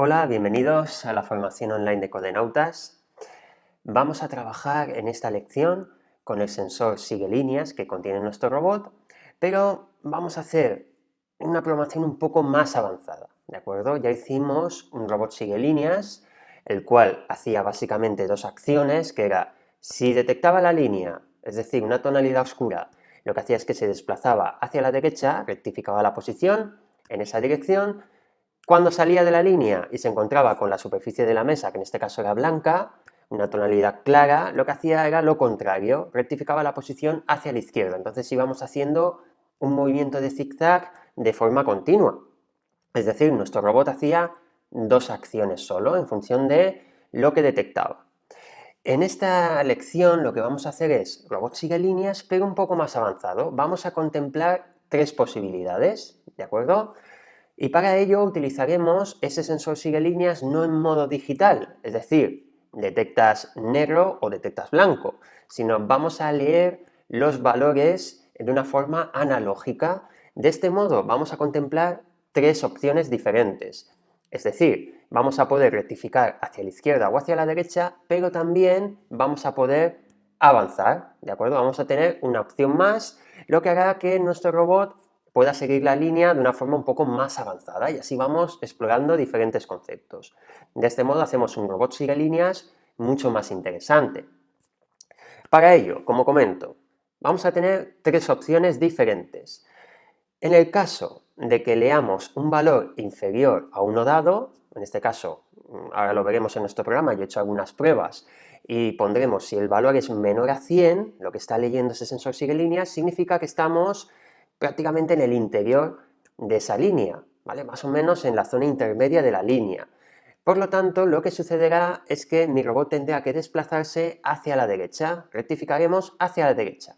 Hola, bienvenidos a la formación online de Codenautas. Vamos a trabajar en esta lección con el sensor sigue líneas que contiene nuestro robot, pero vamos a hacer una programación un poco más avanzada, ¿de acuerdo? Ya hicimos un robot sigue líneas, el cual hacía básicamente dos acciones, que era, si detectaba la línea, es decir, una tonalidad oscura, lo que hacía es que se desplazaba hacia la derecha, rectificaba la posición en esa dirección. Cuando salía de la línea y se encontraba con la superficie de la mesa, que en este caso era blanca, una tonalidad clara, lo que hacía era lo contrario, rectificaba la posición hacia la izquierda. Entonces íbamos haciendo un movimiento de zigzag de forma continua. Es decir, nuestro robot hacía dos acciones solo en función de lo que detectaba. En esta lección lo que vamos a hacer es robot sigue líneas, pero un poco más avanzado. Vamos a contemplar tres posibilidades, ¿de acuerdo? Y para ello utilizaremos ese sensor sigue líneas no en modo digital, es decir, detectas negro o detectas blanco, sino vamos a leer los valores de una forma analógica. De este modo vamos a contemplar tres opciones diferentes. Es decir, vamos a poder rectificar hacia la izquierda o hacia la derecha, pero también vamos a poder avanzar, ¿de acuerdo? Vamos a tener una opción más, lo que hará que nuestro robot pueda seguir la línea de una forma un poco más avanzada y así vamos explorando diferentes conceptos. De este modo hacemos un robot sigue líneas mucho más interesante. Para ello, como comento, vamos a tener tres opciones diferentes. En el caso de que leamos un valor inferior a uno dado, en este caso, ahora lo veremos en nuestro programa, yo he hecho algunas pruebas y pondremos si el valor es menor a 100, lo que está leyendo ese sensor sigue líneas, significa que estamos prácticamente en el interior de esa línea, ¿vale? Más o menos en la zona intermedia de la línea. Por lo tanto, lo que sucederá es que mi robot tendrá que desplazarse hacia la derecha, rectificaremos hacia la derecha.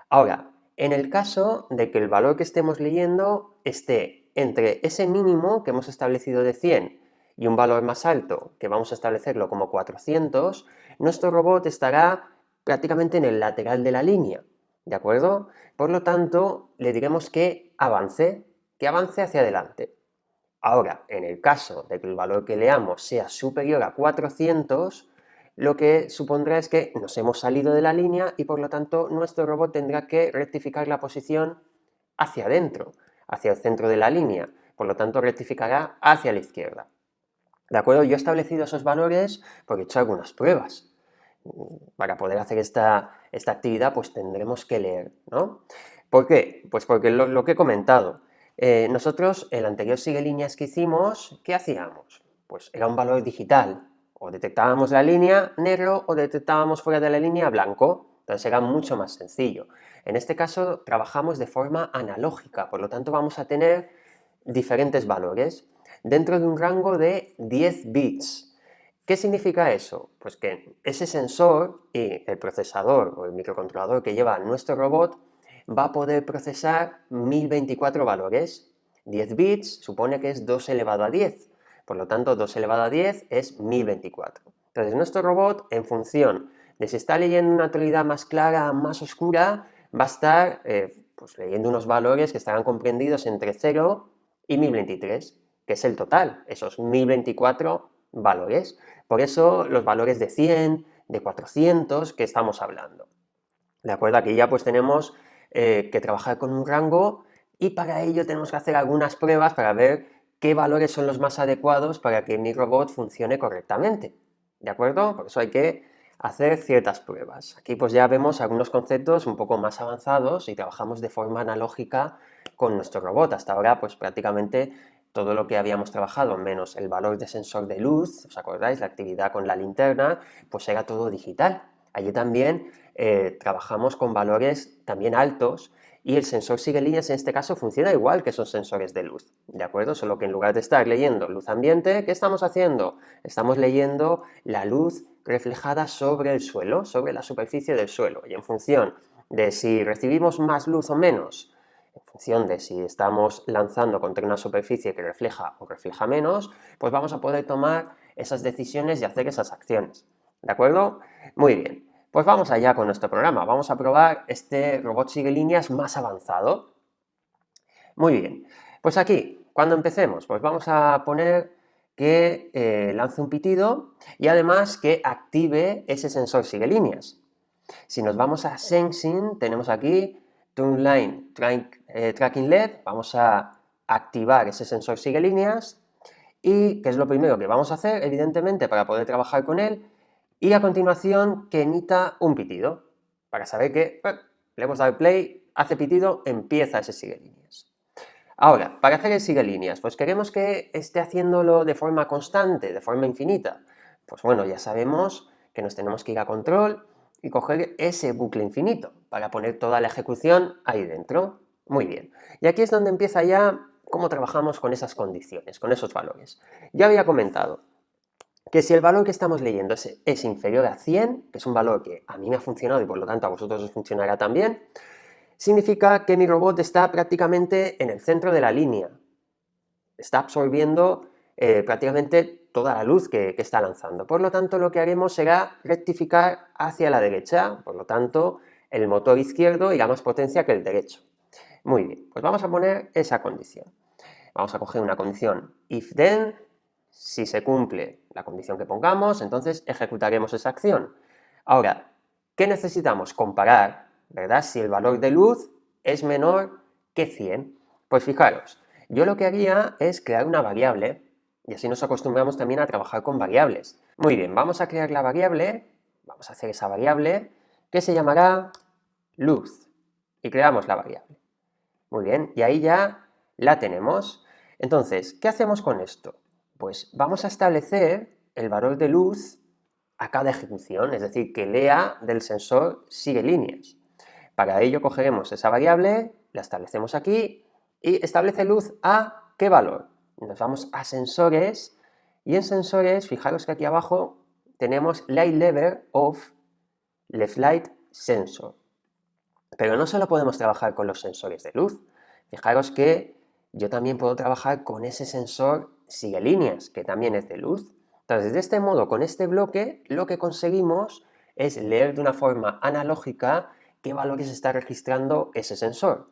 Ahora, en el caso de que el valor que estemos leyendo esté entre ese mínimo que hemos establecido de 100 y un valor más alto, que vamos a establecerlo como 400, nuestro robot estará prácticamente en el lateral de la línea, ¿de acuerdo? Por lo tanto, le diremos que avance hacia adelante. Ahora, en el caso de que el valor que leamos sea superior a 400, lo que supondrá es que nos hemos salido de la línea y por lo tanto nuestro robot tendrá que rectificar la posición hacia adentro, hacia el centro de la línea. Por lo tanto, rectificará hacia la izquierda. ¿De acuerdo? Yo he establecido esos valores porque he hecho algunas pruebas. Para poder hacer esta actividad, pues tendremos que leer, ¿no? ¿Por qué? Pues porque lo que he comentado. Nosotros, el anterior sigue líneas que hicimos, ¿qué hacíamos? Pues era un valor digital. O detectábamos la línea negro o detectábamos fuera de la línea blanco. Entonces era mucho más sencillo. En este caso trabajamos de forma analógica, por lo tanto vamos a tener diferentes valores dentro de un rango de 10 bits. ¿Qué significa eso? Pues que ese sensor y el procesador o el microcontrolador que lleva nuestro robot va a poder procesar 1024 valores. 10 bits supone que es 2 elevado a 10. Por lo tanto, 2 elevado a 10 es 1024. Entonces, nuestro robot, en función de si está leyendo una tonalidad más clara, más oscura, va a estar pues, leyendo unos valores que estarán comprendidos entre 0 y 1023, que es el total, esos 1024 valores. Por eso los valores de 100, de 400 que estamos hablando. ¿De acuerdo? Aquí ya pues tenemos que trabajar con un rango y para ello tenemos que hacer algunas pruebas para ver qué valores son los más adecuados para que mi robot funcione correctamente. ¿De acuerdo? Por eso hay que hacer ciertas pruebas. Aquí pues ya vemos algunos conceptos un poco más avanzados y trabajamos de forma analógica con nuestro robot. Hasta ahora pues prácticamente todo lo que habíamos trabajado, menos el valor de sensor de luz, ¿os acordáis? La actividad con la linterna, pues era todo digital. Allí también trabajamos con valores también altos y el sensor sigue líneas en este caso funciona igual que esos sensores de luz, ¿de acuerdo? Solo que en lugar de estar leyendo luz ambiente, ¿qué estamos haciendo? Estamos leyendo la luz reflejada sobre el suelo, sobre la superficie del suelo, y en función de si recibimos más luz o menos, en función de si estamos lanzando contra una superficie que refleja o refleja menos, pues vamos a poder tomar esas decisiones y hacer esas acciones, ¿de acuerdo? Muy bien. Pues vamos allá con nuestro programa. Vamos a probar este robot sigue líneas más avanzado. Muy bien. Pues aquí, cuando empecemos, pues vamos a poner que lance un pitido y además que active ese sensor sigue líneas. Si nos vamos a Sensing, tenemos aquí Turn Line Tracking LED, vamos a activar ese sensor sigue líneas y que es lo primero que vamos a hacer, evidentemente, para poder trabajar con él, y a continuación que emita un pitido, para saber que le hemos dado play, hace pitido, empieza ese sigue líneas. Ahora, para hacer el sigue líneas, pues queremos que esté haciéndolo de forma constante, de forma infinita. Pues bueno, ya sabemos que nos tenemos que ir a control y coger ese bucle infinito para poner toda la ejecución ahí dentro. Muy bien. Y aquí es donde empieza ya cómo trabajamos con esas condiciones, con esos valores. Ya había comentado que si el valor que estamos leyendo es inferior a 100, que es un valor que a mí me ha funcionado y por lo tanto a vosotros os funcionará también, significa que mi robot está prácticamente en el centro de la línea. Está absorbiendo prácticamente toda la luz que está lanzando. Por lo tanto, lo que haremos será rectificar hacia la derecha. Por lo tanto, el motor izquierdo irá más potencia que el derecho. Muy bien, pues vamos a poner esa condición. Vamos a coger una condición if then. Si se cumple la condición que pongamos, entonces ejecutaremos esa acción. Ahora, ¿qué necesitamos? Comparar, ¿verdad? Si el valor de luz es menor que 100. Pues fijaros, yo lo que haría es crear una variable y así nos acostumbramos también a trabajar con variables. Muy bien, vamos a crear la variable, vamos a hacer esa variable que se llamará luz y creamos la variable. Muy bien, y ahí ya la tenemos. Entonces, ¿qué hacemos con esto? Pues vamos a establecer el valor de luz a cada ejecución, es decir, que lea del sensor sigue líneas. Para ello cogeremos esa variable, la establecemos aquí y establece luz a ¿qué valor? Nos vamos a sensores y en sensores, fijaros que aquí abajo tenemos light level of left light sensor. Pero no solo podemos trabajar con los sensores de luz. Fijaros que yo también puedo trabajar con ese sensor sigue líneas, que también es de luz. Entonces, de este modo, con este bloque, lo que conseguimos es leer de una forma analógica qué valores está registrando ese sensor.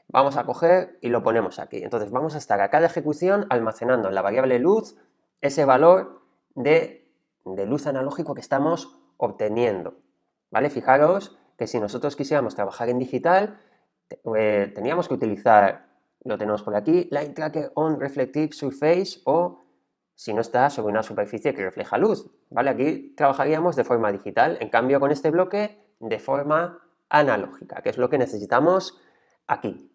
Vamos a coger y lo ponemos aquí. Entonces, vamos a estar a cada ejecución almacenando en la variable luz ese valor de luz analógico que estamos obteniendo. ¿Vale? Fijaros que si nosotros quisiéramos trabajar en digital, teníamos que utilizar, lo tenemos por aquí, Light Tracker on Reflective Surface o si no está sobre una superficie que refleja luz. ¿Vale? Aquí trabajaríamos de forma digital, en cambio con este bloque de forma analógica, que es lo que necesitamos aquí.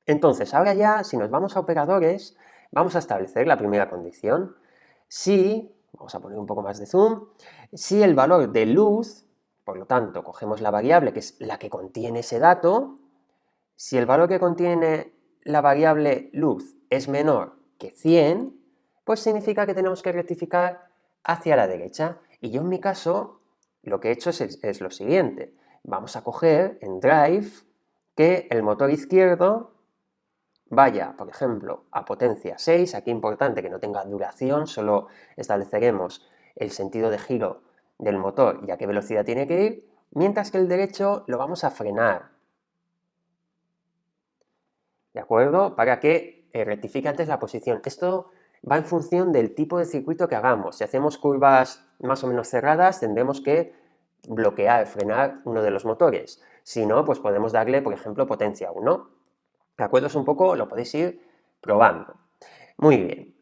Entonces, ahora ya, si nos vamos a operadores, vamos a establecer la primera condición. Si, vamos a poner un poco más de zoom, si el valor de luz, por lo tanto, cogemos la variable que es la que contiene ese dato, si el valor que contiene la variable luz es menor que 100, pues significa que tenemos que rectificar hacia la derecha. Y yo en mi caso, lo que he hecho es lo siguiente. Vamos a coger en Drive que el motor izquierdo vaya, por ejemplo, a potencia 6, aquí importante que no tenga duración, solo estableceremos el sentido de giro del motor y a qué velocidad tiene que ir, mientras que el derecho lo vamos a frenar, ¿de acuerdo? Para que rectifique antes la posición. Esto va en función del tipo de circuito que hagamos. Si hacemos curvas más o menos cerradas, tendremos que bloquear, frenar uno de los motores. Si no, pues podemos darle, por ejemplo, potencia 1. ¿De acuerdo? Es un poco, lo podéis ir probando. Muy bien.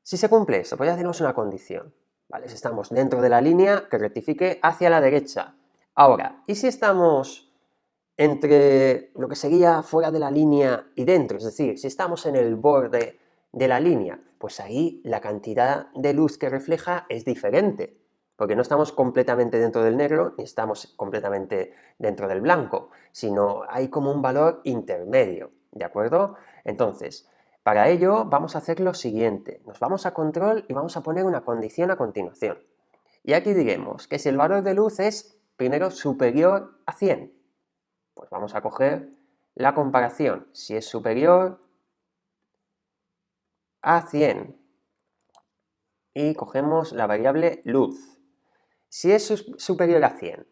Si se cumple esto, pues ya tenemos una condición. ¿Vale? Si estamos dentro de la línea, que rectifique hacia la derecha. Ahora, ¿y si estamos entre lo que sería fuera de la línea y dentro? Es decir, si estamos en el borde de la línea, pues ahí la cantidad de luz que refleja es diferente, porque no estamos completamente dentro del negro ni estamos completamente dentro del blanco, sino hay como un valor intermedio. ¿De acuerdo? Entonces, para ello vamos a hacer lo siguiente. Nos vamos a control y vamos a poner una condición a continuación. Y aquí diremos que si el valor de luz es primero superior a 100, pues vamos a coger la comparación. Si es superior a 100 y cogemos la variable luz. Si es superior a 100.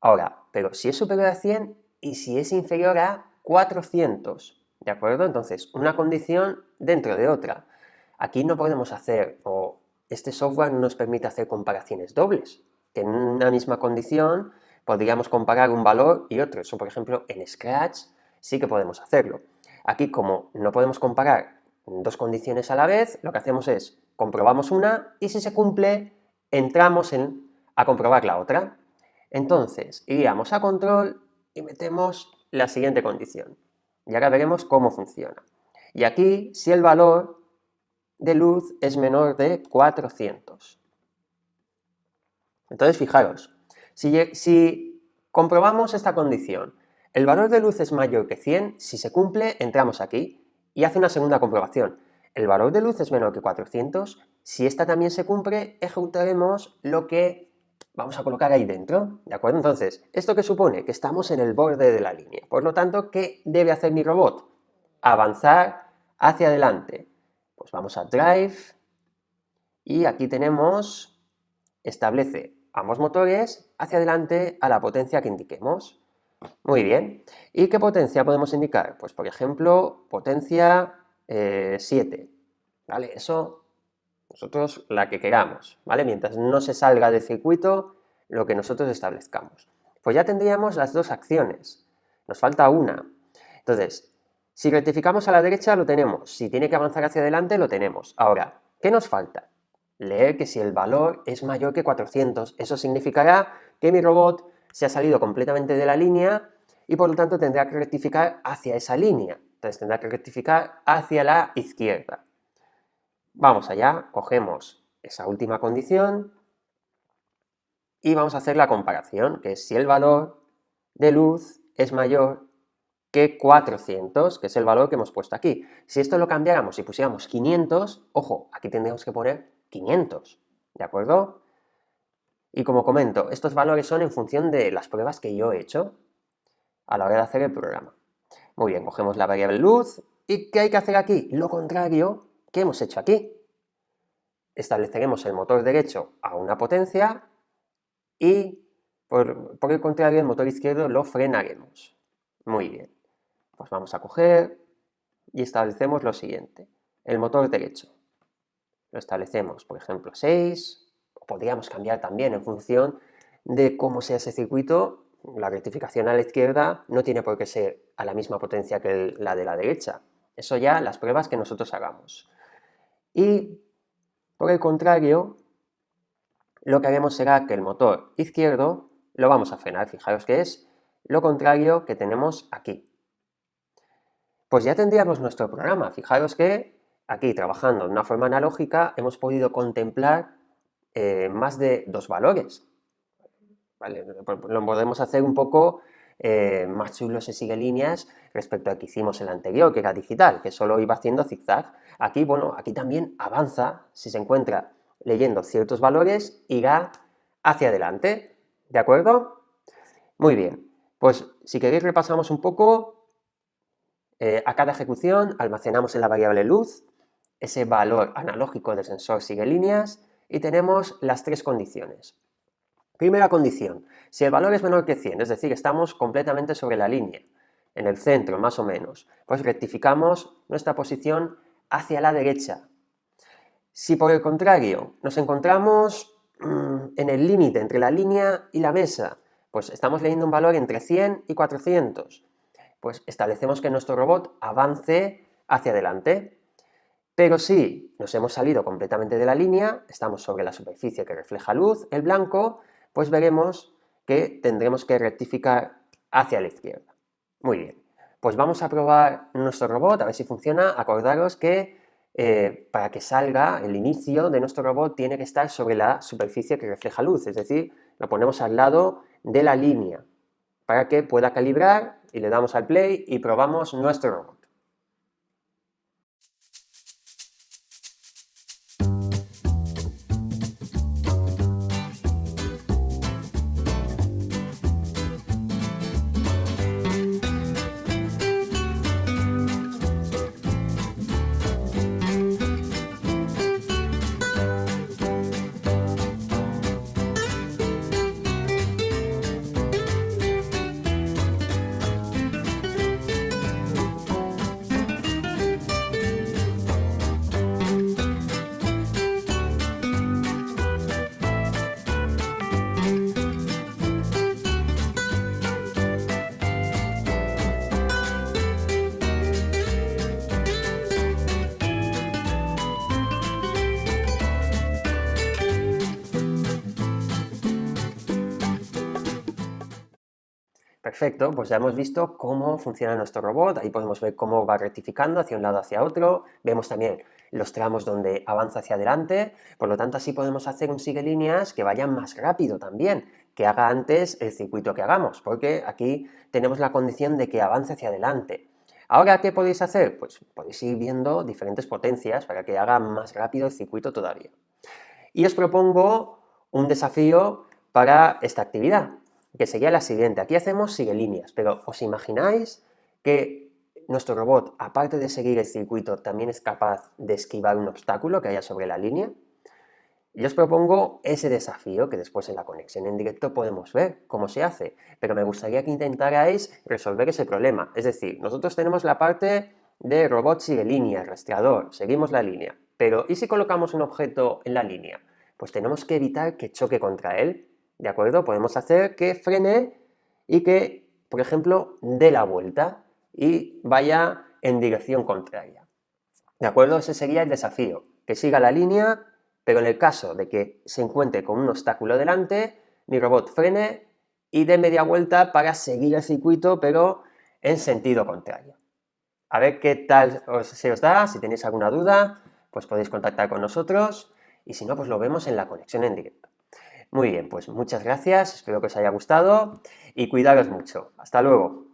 Ahora, pero si es superior a 100 y si es inferior a 400, ¿de acuerdo? Entonces, una condición dentro de otra. aquí no podemos hacer, o este software no nos permite hacer comparaciones dobles, que en una misma condición podríamos comparar un valor y otro. Eso, por ejemplo, en Scratch sí que podemos hacerlo. Aquí, como no podemos comparar dos condiciones a la vez, lo que hacemos es comprobamos una y si se cumple, entramos a comprobar la otra. Entonces, iríamos a control y metemos la siguiente condición. Y ahora veremos cómo funciona. Y aquí, si el valor de luz es menor de 400. Entonces, fijaros, si comprobamos esta condición, el valor de luz es mayor que 100, si se cumple, entramos aquí y hace una segunda comprobación. El valor de luz es menor que 400, si esta también se cumple, ejecutaremos lo que vamos a colocar ahí dentro, ¿de acuerdo? Entonces, ¿esto qué supone? Que estamos en el borde de la línea. Por lo tanto, ¿qué debe hacer mi robot? Avanzar hacia adelante. Pues vamos a Drive y aquí tenemos, establece ambos motores hacia adelante a la potencia que indiquemos. Muy bien. ¿Y qué potencia podemos indicar? Pues, por ejemplo, potencia 7. ¿Vale? Eso, nosotros la que queramos, ¿vale? Mientras no se salga del circuito, lo que nosotros establezcamos. Pues ya tendríamos las dos acciones. Nos falta una. Entonces, si rectificamos a la derecha, lo tenemos. Si tiene que avanzar hacia adelante, lo tenemos. Ahora, ¿qué nos falta? Leer que si el valor es mayor que 400, eso significará que mi robot se ha salido completamente de la línea y por lo tanto tendrá que rectificar hacia esa línea. Entonces tendrá que rectificar hacia la izquierda. Vamos allá, cogemos esa última condición y vamos a hacer la comparación, que es si el valor de luz es mayor que 400, que es el valor que hemos puesto aquí. Si esto lo cambiáramos y pusiéramos 500, ojo, aquí tendríamos que poner 500, ¿de acuerdo? Y como comento, estos valores son en función de las pruebas que yo he hecho a la hora de hacer el programa. Muy bien, cogemos la variable luz. ¿Y qué hay que hacer aquí? Lo contrario que hemos hecho aquí. Estableceremos el motor derecho a una potencia y, por el contrario, el motor izquierdo lo frenaremos. Muy bien. Pues vamos a coger y establecemos lo siguiente. El motor derecho. Lo establecemos, por ejemplo, 6. Podríamos cambiar también en función de cómo sea ese circuito. La rectificación a la izquierda no tiene por qué ser a la misma potencia que la de la derecha. Eso ya las pruebas que nosotros hagamos. Y por el contrario, lo que haremos será que el motor izquierdo lo vamos a frenar. Fijaros que es lo contrario que tenemos aquí. Pues ya tendríamos nuestro programa. Fijaros que aquí, trabajando de una forma analógica, hemos podido contemplar más de dos valores. ¿Vale? Lo podemos hacer un poco más chulo si sigue líneas respecto a que hicimos el anterior, que era digital, que solo iba haciendo zigzag. Aquí, bueno, aquí también avanza, si se encuentra leyendo ciertos valores, irá hacia adelante, ¿de acuerdo? Muy bien, pues si queréis repasamos un poco. A cada ejecución almacenamos en la variable luz ese valor analógico del sensor sigue líneas y tenemos las tres condiciones. Primera condición, si el valor es menor que 100, es decir, estamos completamente sobre la línea, en el centro más o menos, pues rectificamos nuestra posición hacia la derecha. Si por el contrario nos encontramos en el límite entre la línea y la mesa, pues estamos leyendo un valor entre 100 y 400, pues establecemos que nuestro robot avance hacia adelante. Pero si nos hemos salido completamente de la línea, estamos sobre la superficie que refleja luz, el blanco, pues veremos que tendremos que rectificar hacia la izquierda. Muy bien, pues vamos a probar nuestro robot, a ver si funciona. Acordaros que para que salga el inicio de nuestro robot tiene que estar sobre la superficie que refleja luz, es decir, lo ponemos al lado de la línea para que pueda calibrar y le damos al play y probamos nuestro robot. Perfecto, pues ya hemos visto cómo funciona nuestro robot, ahí podemos ver cómo va rectificando hacia un lado hacia otro, vemos también los tramos donde avanza hacia adelante, por lo tanto así podemos hacer un sigue líneas que vaya más rápido también, que haga antes el circuito que hagamos, porque aquí tenemos la condición de que avance hacia adelante. Ahora, ¿qué podéis hacer? Pues podéis ir viendo diferentes potencias para que haga más rápido el circuito todavía. Y os propongo un desafío para esta actividad, que sería la siguiente. Aquí hacemos sigue líneas, pero ¿os imagináis que nuestro robot, aparte de seguir el circuito, también es capaz de esquivar un obstáculo que haya sobre la línea? Yo os propongo ese desafío, que después en la conexión en directo podemos ver cómo se hace, pero me gustaría que intentarais resolver ese problema. Es decir, nosotros tenemos la parte de robot sigue línea, rastreador, seguimos la línea, pero ¿y si colocamos un objeto en la línea? Pues tenemos que evitar que choque contra él, ¿de acuerdo? Podemos hacer que frene y que, por ejemplo, dé la vuelta y vaya en dirección contraria. ¿De acuerdo? Ese sería el desafío, que siga la línea, pero en el caso de que se encuentre con un obstáculo delante, mi robot frene y dé media vuelta para seguir el circuito, pero en sentido contrario. A ver qué tal se os da, si tenéis alguna duda, pues podéis contactar con nosotros y si no, pues lo vemos en la conexión en directo. Muy bien, pues muchas gracias, espero que os haya gustado y cuidaros mucho. Hasta luego.